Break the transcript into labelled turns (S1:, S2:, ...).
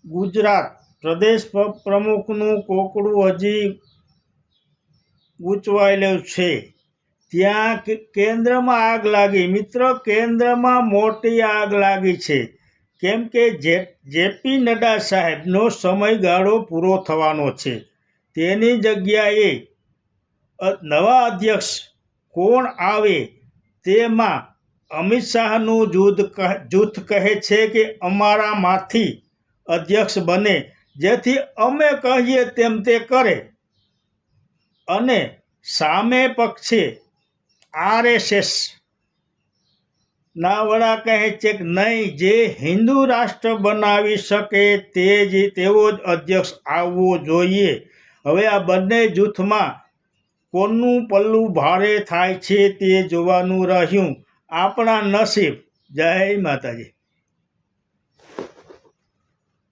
S1: ગુજરાત પ્રદેશ પ્રમુખનું કોકડું હજી ગૂંચવાયેલું છે। ત્યાં કેન્દ્રમાં આગ લાગી। મિત્રો, કેન્દ્રમાં મોટી આગ લાગી છે, કેમ કે જેપી નડ્ડા સાહેબનો સમયગાળો પૂરો થવાનો છે। તેની જગ્યાએ નવા અધ્યક્ષ કોણ આવે તેમાં અમિત શાહનું જૂથ કહે છે કે અમારામાંથી અધ્યક્ષ બને, જેથી અમે કહીએ તેમ તે કરે। અને સામે પક્ષે RSS ના વડા કહે છે કે નહીં, જે હિન્દુ રાષ્ટ્ર બનાવી શકે તેવો જ અધ્યક્ષ આવવો જોઈએ। હવે આ બંને જૂથમાં કોનું પલ્લું ભારે થાય છે તે જોવાનું રહ્યું। આપણા નસીબ। જય માતાજી।